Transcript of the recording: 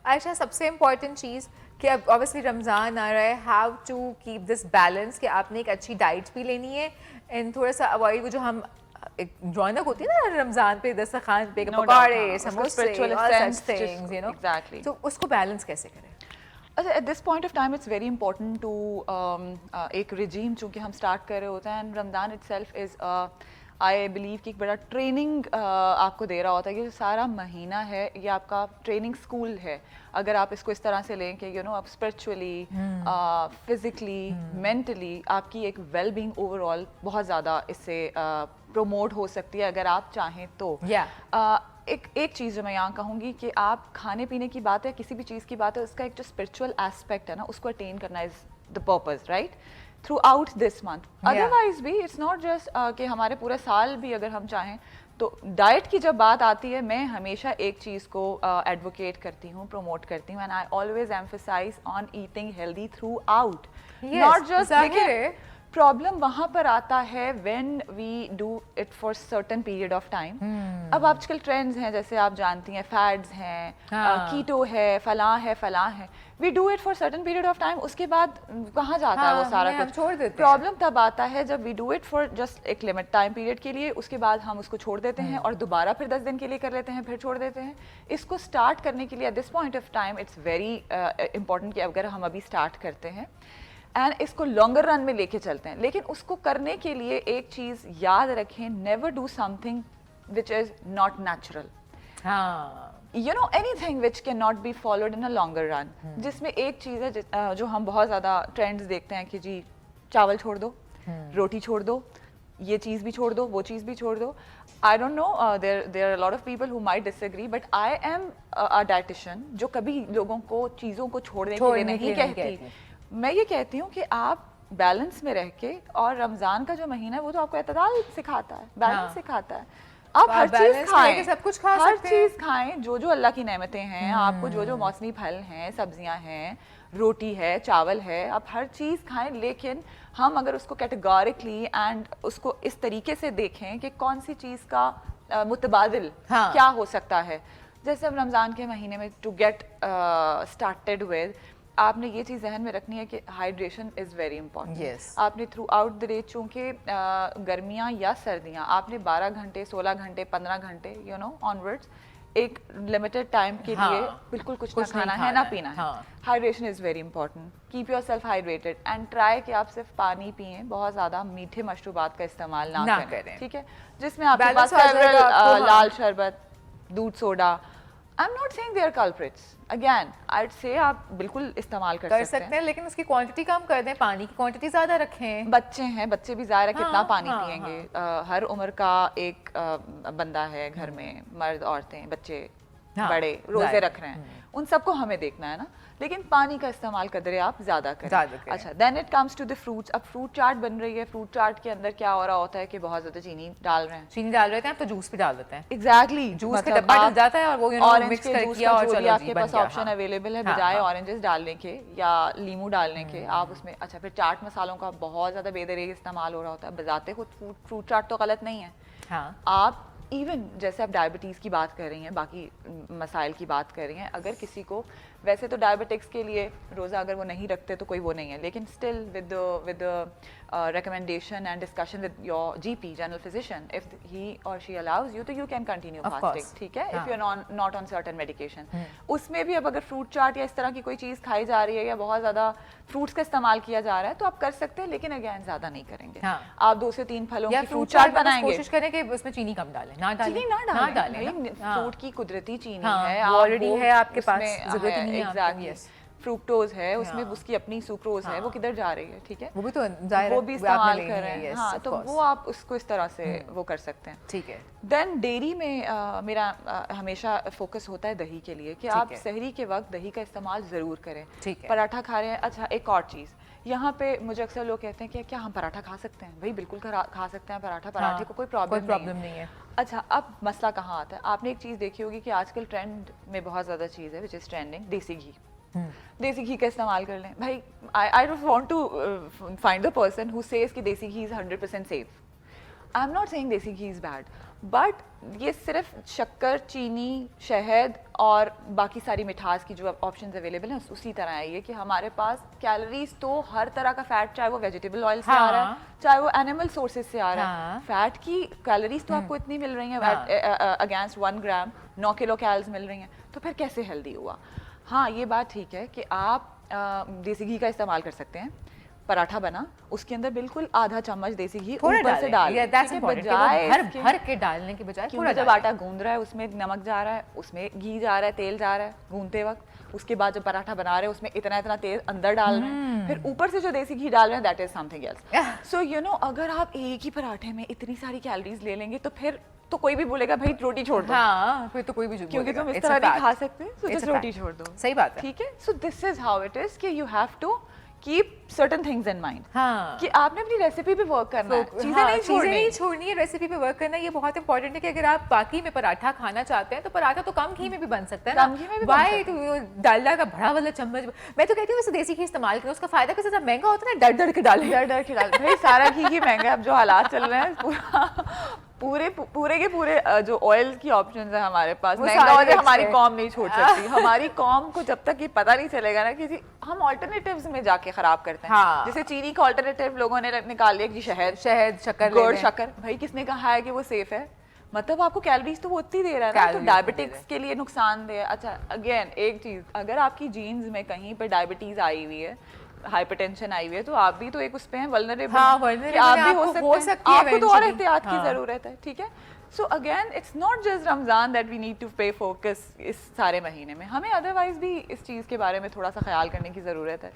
अच्छा, सबसे इम्पॉर्टेंट चीज़ कि अब ऑब्वियसली रमज़ान आ रहा है, how to keep this balance कि आपने एक अच्छी डाइट भी लेनी है एंड थोड़ा सा अवॉइड वो जो हम एक रौनक होती है ना रमज़ान पे दस्तरखान पे नो डाउट, पकौड़े हाँ, उसका समोसे spiritual all sense such things you know, exactly. तो उसको बैलेंस कैसे करें? अच्छा, at this point of time it's very important to एक रिजीम चूँकि हम स्टार्ट कर रहे होते हैं, and Ramzan itself is I believe कि एक बड़ा ट्रेनिंग आपको दे रहा होता है कि जो सारा महीना है ये आपका ट्रेनिंग स्कूल है। अगर आप इसको इस तरह से लें कि यू नो आप स्पिरिचुअली, फिजिकली, मेंटली आपकी एक वेल बीइंग ओवरऑल बहुत ज़्यादा इससे प्रमोट हो सकती है अगर आप चाहें तो। एक चीज़ जो मैं यहाँ कहूँगी कि आप खाने पीने की बात है, किसी भी चीज़ की बात है, उसका एक जो स्पिरिचुअल एस्पेक्ट है ना, उसको अटेन करना is the purpose, right, through out this month. Otherwise भी इट्स नॉट जस्ट कि हमारे पूरे साल भी अगर हम चाहें तो। डाइट की जब बात आती है, मैं हमेशा एक चीज़ को एडवोकेट करती हूँ, प्रमोट करती हूँ, and I always emphasise on eating healthy throughout, not just. देखिए, प्रॉब्लम वहाँ पर आता है when we do it for certain period of time. अब आजकल ट्रेंड्स हैं, जैसे आप जानती हैं, फैड्स हैं, कीटो है, फलां है, we do it for certain period of time, उसके बाद कहाँ जाता है वो सारा कुछ, छोड़ देते हैं। प्रॉब्लम तब आता है जब we do it for just एक लिमिट टाइम पीरियड के लिए, उसके बाद हम उसको छोड़ देते हैं और दोबारा फिर 10 दिन के लिए कर लेते हैं, फिर छोड़ देते हैं। इसको स्टार्ट करने के लिए eight this point of time it's very important कि अगर हम अभी स्टार्ट करते हैं एंड इसको लॉन्गर रन में लेके चलते हैं, लेकिन उसको करने के लिए एक चीज़ याद रखें, never do something which is not natural. You know, anything which can not be followed in a longer run. जिसमें एक चीज़ है जो हम बहुत ज़्यादा ट्रेंड्स देखते हैं कि जी चावल छोड़ दो, रोटी छोड़ दो, ये चीज़ भी छोड़ दो, वो चीज़ भी छोड़ दो। I don't know, there are a lot of people who might disagree, but I am a dietitian जो कभी लोगों को चीज़ों को छोड़ने के लिए नहीं कहती। मैं ये कहती हूँ कि आप बैलेंस में रह के, और रमज़ान का जो महीना है वो तो आपको एतदाल सिखाता है, बैलेंस सिखाता है। आप हर चीज़ खाएं, सब कुछ खा हर सकते हैं। चीज़ खाएं, जो जो अल्लाह की नेमतें हैं, आपको जो जो मौसमी फल हैं, सब्जियां हैं, रोटी है, चावल है, आप हर चीज़ खाएं। लेकिन हम अगर उसको कैटेगोरिकली एंड उसको इस तरीके से देखें कि कौन सी चीज़ का मुतबादिल क्या हो सकता है। जैसे हम रमज़ान के महीने में टू गेट स्टार्टेड विद, आपने ये चीज़ जहन में रखनी है कि हाइड्रेशन इज़ वेरी इंपॉर्टेंट। आपने थ्रू आउट द डे, चूँकि गर्मियाँ या सर्दियाँ, आपने 12 घंटे, 16 घंटे, 15 घंटे यू नो ऑनवर्ड्स एक लिमिटेड टाइम के लिए बिल्कुल कुछ ना खाना है ना पीना है। Hydration is very important. Keep your self hydrated and try कि आप सिर्फ पानी पिएं, बहुत ज़्यादा मीठे मशरूबात का इस्तेमाल ना करें, ठीक है, जिसमें आपके पास लाल शरबत, दूध soda, I am not saying they are culprits, again I would say आप बिल्कुल इस्तेमाल कर सकते हैं, लेकिन उसकी क्वांटिटी कम कर दें, पानी की क्वांटिटी ज्यादा रखें। बच्चे हैं, बच्चे भी ज़ाहिर है कितना पानी पिएंगे। हर उम्र का एक बंदा है घर में, मर्द, औरतें, बच्चे, बड़े रोजे रख रहे हैं, उन सबको हमें देखना है ना, लेकिन पानी का इस्तेमाल कदरे आप ज़्यादा करें। अच्छा, then it comes to the fruits. अब फ्रूट चाट बन रही है, फ्रूट चाट के अंदर क्या हो रहा होता है कि बहुत ज़्यादा चीनी डाल रहे हैं, आप तो जूस भी डाल देते हैं। एग्जैक्टली, जूस का डब्बा डल जाता है और वो ऑरेंज मिक्स के कर जूस किया का और जो भी चलो आपके पास ऑप्शन अवेलेबल है, बजाय ऑरेंजेस डालने के या लीमू डालने के, आप उसमें, अच्छा, फिर चाट मसालों का बहुत ज़्यादा बेदरीग इस्तेमाल हो रहा होता है। बजाते खुद फ्रूट चाट तो गलत नहीं है। आप इवन जैसे आप डायबिटीज़ की बात कर रही हैं, बाकी मसाइल की बात कर रही हैं, अगर किसी को, वैसे तो डायबिटिक्स के लिए रोज़ा अगर वो नहीं रखते तो कोई वो नहीं है, लेकिन still with recommendation and discussion with your GP, general physician, if he or she allows you, तो you can continue fasting, ठीक है, if you're not on certain medication। उसमें भी अब अगर फ्रूट चाट या इस तरह की कोई चीज़ खाई जा रही है या बहुत ज़्यादा फ्रूट्स का इस्तेमाल किया जा रहा है तो आप कर सकते हैं, लेकिन अगेन ज़्यादा नहीं करेंगे। आप 2 से 3 फलों की फ्रूट चाट बनाएंगे, कोशिश करें कि उसमें चीनी कम डालें, ना डालें। फ्रूट की कुदरती चीनी है, ऑलरेडी है आपके पास, जरूरत नहीं है। एग्जैक्टली, फ्रूक्टोज है उसमें, उसकी अपनी सुक्रोज है, वो किधर जा रही है, ठीक है, वो भी तो जाहिर है, वो भी इस्तेमाल कर रहे हैं। हाँ, तो वो आप उसको इस तरह से वो कर सकते हैं, ठीक है। देन डेयरी में मेरा हमेशा फोकस होता है दही के लिए कि आप सहरी के वक्त दही का इस्तेमाल ज़रूर करें। पराठा खा रहे हैं, अच्छा, एक और चीज़ यहाँ पे मुझे अक्सर लोग कहते हैं कि क्या हम पराठा खा सकते हैं? भाई बिल्कुल खा सकते हैं पराठा, पराठे को कोई प्रॉब्लम नहीं है। अच्छा, अब मसला कहाँ आता है? आपने एक चीज़ देखी होगी कि आजकल ट्रेंड में बहुत ज़्यादा चीज़ है विच इज़ ट्रेंडिंग, देसी घी। देसी घी का इस्तेमाल कर लें भाई। I don't want to find the person who says कि desi ghee is 100% safe. I am not saying desi ghee is bad, but ये सिर्फ शक्कर, चीनी, शहद और बाकी सारी मिठास की जो ऑप्शंस अवेलेबल हैं उसी तरह है ये कि हमारे पास कैलोरीज तो हर तरह का फैट, चाहे वो वेजिटेबल ऑयल से आ रहा है, चाहे वो एनिमल सोर्सेज से आ रहा है, फैट की कैलोरीज तो आपको इतनी मिल रही हैं अगेंस्ट 1 ग्राम 9 किलो कैलोरीज मिल रही हैं, तो फिर कैसे हेल्दी हुआ? हाँ, ये बात ठीक है कि आप देसी घी का इस्तेमाल कर सकते हैं। पराठा बना, उसके अंदर बिल्कुल आधा चम्मच देसी घी ऊपर से डाल, भर के डालने के बजाय क्योंकि जब आटा गूंद रहा है उसमें नमक जा रहा है, उसमें घी जा रहा है, तेल जा रहा है गूंदते वक्त, उसके बाद जब पराठा बना रहे हैं उसमें इतना इतना तेल अंदर डाल रहे हैं, फिर ऊपर से जो देसी घी डाल रहे हैं that is something else. So you know, अगर आप एक ही पराठे में इतनी सारी कैलोरीज ले लेंगे तो फिर तो कोई भी बोलेगा भाई रोटी छोड़ दो। हाँ, फिर तो कोई भी क्योंकि तुम इस तरह नहीं खा सकते, so just रोटी छोड़ दो। सही बात है, ठीक है। So this is how it is कि you have to keep certain things in mind, हाँ, कि आपने अपनी रेसिपी पे वर्क करना है, चीजें नहीं छोड़नी है, रेसिपी पे वर्क करना, ये बहुत इंपॉर्टेंट है कि अगर आप बाकी में पराठा खाना चाहते हैं तो पराठा तो कम घी में भी बन सकता है ना, कम घी में भी वाई डालडा का बड़ा वाला चम्मच, मैं तो कहती हूँ वैसे देसी घी इस्तेमाल करो, उसका फायदा कैसे महंगा होता है ना, डर के डालें, डर के डालें। भाई सारा घी ही महंगा है, अब जो हालात चल रहे हैं पूरे के पूरे जो ऑयल की ऑप्शंस है हमारे पास, महंगा हो जाए हमारी कौम नहीं छोड़ सकती। हमारी कौम को जब तक ये पता नहीं चलेगा ना कि हम ऑल्टरनेटिव्स में जाके खराब करते हैं, हाँ। जैसे चीनी का ऑल्टरनेटिव लोगों ने निकाल लिया कि शहद, शक्कर, गुड़, शक्कर, भाई किसने कहा है कि वो सेफ है? मतलब आपको कैलोरीज तो वो उतनी दे रहा है ना, तो डायबिटिक्स के लिए नुकसानदेह है। अच्छा, अगेन एक चीज, अगर आपकी जीन्स में कहीं पर डायबिटीज आई हुई है, हाइपरटेंशन आई हुई है, तो आप भी तो एक उस पे हैं, वल्नरेबल, हाँ, कि आप भी हो सकते हैं, आपको तो और एहतियात की जरूरत है। ठीक है। So again it's not just Ramzan that we need to pay focus इस सारे महीने में, हमें अदरवाइज भी इस चीज के बारे में थोड़ा सा ख्याल करने की जरूरत है।